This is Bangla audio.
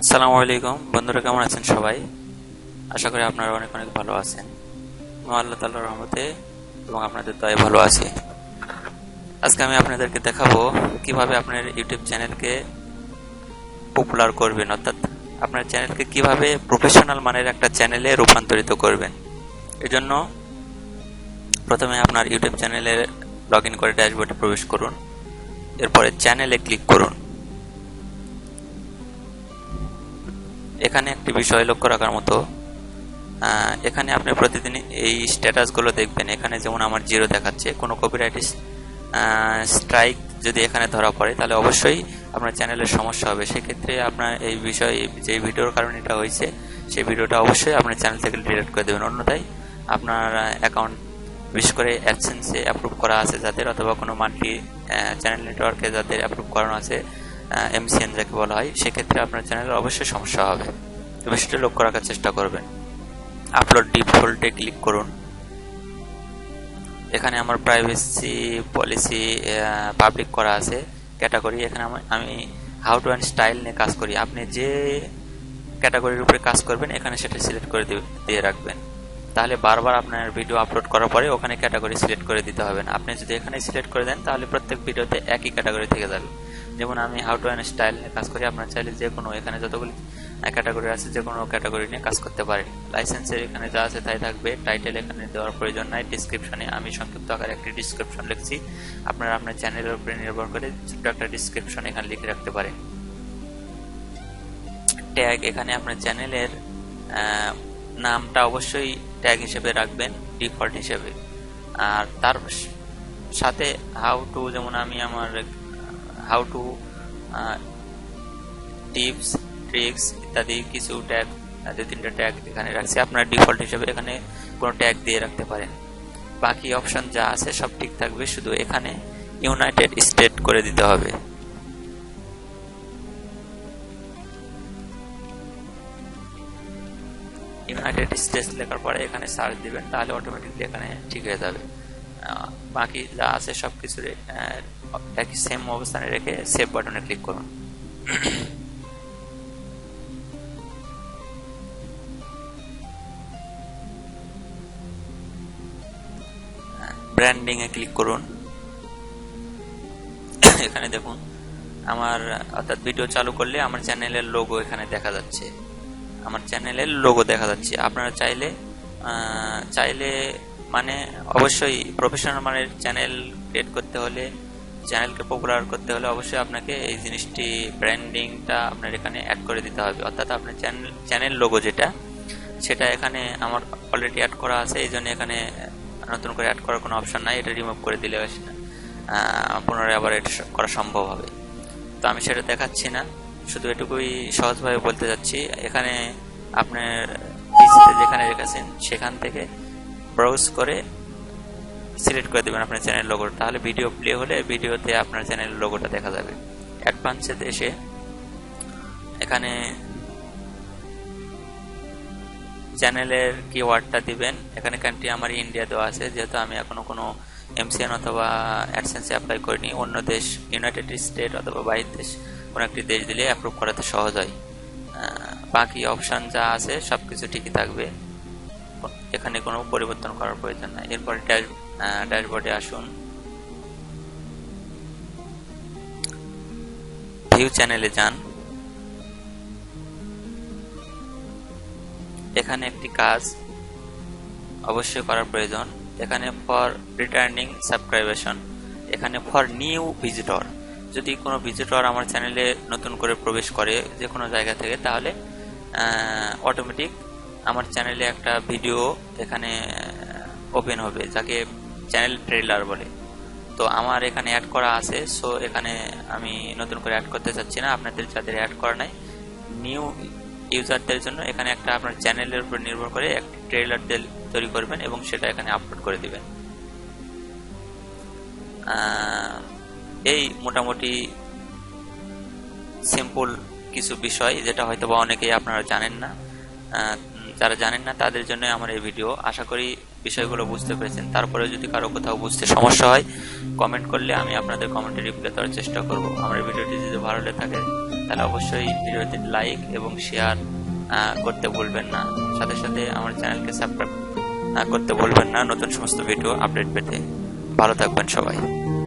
আসসালামু আলাইকুম বন্ধুরা, কেমন আছেন সবাই? আশা করি আপনারা অনেক অনেক ভালো আছেন। আল্লাহ তাআলার রহমতে এবং আপনাদের দয়ায় ভালো আছি। আজকে আমি আপনাদেরকে দেখাবো কিভাবে আপনার ইউটিউব চ্যানেলকে পপুলার করবেন, অর্থাৎ আপনার চ্যানেলকে কিভাবে প্রফেশনাল মানের একটা চ্যানেলে রূপান্তরিত করবেন। এজন্য প্রথমে আপনার ইউটিউব চ্যানেলে লগ ইন করে ড্যাশবোর্ডে প্রবেশ করুন। এরপরে চ্যানেলে ক্লিক করুন। এখানে একটি বিষয় লক্ষ্য রাখার মতো, এখানে আপনি প্রতিদিন এই স্ট্যাটাসগুলো দেখবেন। এখানে যেমন আমার 0 দেখাচ্ছে, কোনো কপিরাইট স্ট্রাইক যদি এখানে ধরা পড়ে তাহলে অবশ্যই আপনার চ্যানেলের সমস্যা হবে। সেক্ষেত্রে আপনার এই বিষয়, যে ভিডিওর কারণে এটা হয়েছে, সেই ভিডিওটা অবশ্যই আপনার চ্যানেল থেকে ডিলিট করে দেবেন। অন্যথায় আপনার অ্যাকাউন্ট, বিশেষ করে অ্যাডসেন্সে অ্যাপ্রুভ করা আছে যাদের, অথবা কোনো মাল্টি চ্যানেল নেটওয়ার্কে যাদের অ্যাপ্রুভ করানো আছে, এমসিএন যাকে বলা হয়, সেক্ষেত্রে আপনার চ্যানেলের অবশ্যই সমস্যা হবে। তো বিষয়টি লক্ষ্য রাখার চেষ্টা করবেন। আপলোড ডিফল্টে ক্লিক করুন। এখানে আমার প্রাইভেসি পলিসি পাবলিক করা আছে ক্যাটাগরি। এখানে আমি হাউ টু অ্যান্ড স্টাইল নিয়ে কাজ করি। আপনি যে ক্যাটাগরির উপরে কাজ করবেন এখানে সেটা সিলেক্ট করে দিয়ে রাখবেন। তাহলে বারবার আপনার ভিডিও আপলোড করার পরে ওখানে ক্যাটাগরি সিলেক্ট করে দিতে হবে না। আপনি যদি এখানে সিলেক্ট করে দেন তাহলে প্রত্যেক ভিডিওতে একই ক্যাটাগরি থেকে যাবে। যেমন আমি হাউ টু অ্যান্ড স্টাইল নিয়ে কাজ করি, আপনার চাইলে যে কোনো, এখানে যতগুলি ক্যাটাগরি আছে যে কোনো ক্যাটাগরি নিয়ে কাজ করতে পারেন। লাইসেন্সের এখানে যা আছে তাই থাকবে। টাইটেল এখানে দেওয়ার প্রয়োজন নাই। ডিসক্রিপশনে আমি সংক্ষিপ্ত আকারে একটি ডিসক্রিপশন লিখছি। আপনারা আপনার চ্যানেলের উপরে নির্ভর করে ছোট্ট একটা ডিসক্রিপশন এখানে লিখে রাখতে পারেন। ট্যাগ, এখানে আপনার চ্যানেলের নামটা অবশ্যই ট্যাগ হিসেবে রাখবেন, ডিফল্ট হিসেবে। আর তার সাথে হাউ টু, যেমন আমি আমার হাউ টু টিপস, ট্রিক্স ইত্যাদি কিছু ট্যাগ, 2-3টা ট্যাগ এখানে রাখছি। আপনার ডিফল্ট হিসেবে এখানে কোনো ট্যাগ দিয়ে রাখতে পারেন। বাকি অপশন যা আছে সব ঠিক থাকবে, শুধু এখানে ইউনাইটেড স্টেট করে দিতে হবে। ইউনাইটেড স্টেটস লেখার পরে এখানে সার্চ দিবেন, তাহলে অটোমেটিকলি এখানে ঠিক হয়ে যাবে। বাকি যা আছে সব কিছু একই সেম অবস্থানে রেখে সেভ বাটনে ক্লিক করুন। ব্র্যান্ডিং এ ক্লিক করুন। এখানে দেখুন আমার, অর্থাৎ ভিডিও চালু করলে আমার চ্যানেলের লোগো এখানে দেখা যাচ্ছে, আমার চ্যানেলের লোগো দেখা যাচ্ছে। আপনারা চাইলে মানে অবশ্যই প্রফেশনাল মানের চ্যানেল ক্রিয়েট করতে হলে, চ্যানেলকে পপুলার করতে হলে অবশ্যই আপনাকে এই জিনিসটি, ব্র্যান্ডিংটা আপনার এখানে অ্যাড করে দিতে হবে। অর্থাৎ আপনার চ্যানেল লোগো যেটা, সেটা এখানে আমার অলরেডি অ্যাড করা আছে, এই জন্য এখানে নতুন করে অ্যাড করার কোনো অপশন নাই। এটা রিমুভ করে দিলে পুনরায় আবার এটা করা সম্ভব হবে। তো আমি সেটা দেখাচ্ছি না, শুধু এটুকুই সহজভাবে বলতে যাচ্ছি। এখানে আপনার পিসিতে যেখানে রেখেছেন সেখান থেকে ব্রাউজ করে সিলেক্ট করে দেবেন আপনার চ্যানেল লোগোটা, তাহলে ভিডিও প্লে হলে ভিডিওতে আপনার চ্যানেল লোগোটা দেখা যাবে। অ্যাডভান্সে এসে এখানে চ্যানেলের কিওয়ার্ডটা দিবেন। এখানে কান্ট্রি আমার ইন্ডিয়া দেওয়া আছে, যেহেতু আমি এখনো কোনো এমসিএন অথবা অ্যাডসেন্সে অ্যাপ্লাই করিনি। অন্য দেশ, ইউনাইটেড স্টেট অথবা বাইরের দেশ, কোনো একটি দেশ দিলে অ্যাপ্রুভ করাতে সহজ হয়। বাকি অপশান যা আছে সব কিছু ঠিকই থাকবে, এখানে কোনো পরিবর্তন করার প্রয়োজন নাই। এরপরে ড্যাশবোর্ডে আসুন, ভিউ চ্যানেলে যান। এখানে একটি কাজ অবশ্যই করার প্রয়োজন। এখানে ফর রিটার্নিং সাবস্ক্রাইবেশন, এখানে ফর নিউ ভিজিটর, যদি কোনো ভিজিটর আমার চ্যানেলে নতুন করে প্রবেশ করে যে কোনো জায়গা থেকে, তাহলে অটোমেটিক আমার চ্যানেলে একটা ভিডিও এখানে ওপেন হবে, যাকে চ্যানেল ট্রেলার বলে। তো আমার এখানে অ্যাড করা আছে, সো এখানে আমি নতুন করে অ্যাড করতে চাচ্ছি না। আপনাদের যাদের অ্যাড করা নাই, নিউ ইউজারদের জন্য এখানে একটা আপনার চ্যানেলের উপর নির্ভর করে একটি ট্রেলার তৈরি করবেন এবং সেটা এখানে আপলোড করে দিবেন। এই মোটামুটি সিম্পল কিছু বিষয়, যেটা হয়তো বা অনেকেই আপনারা জানেন না। যারা জানেন না তাদের জন্য আমার এই ভিডিও। আশা করি বিষয়গুলো বুঝতে পেরেছেন। তারপরে যদি কারো কোথাও বুঝতে সমস্যা হয়, কমেন্ট করলে আমি আপনাদের কমেন্টে রিপ্লাই দেওয়ার চেষ্টা করব। আমার এই ভিডিওটি যদি ভালো লেগে থাকে তাহলে অবশ্যই ভিডিওতে লাইক এবং শেয়ার করতে ভুলবেন না। সাথে সাথে আমার চ্যানেলকে সাবস্ক্রাইব করতে ভুলবেন না নতুন সমস্ত ভিডিও আপডেট পেতে। ভালো থাকবেন সবাই।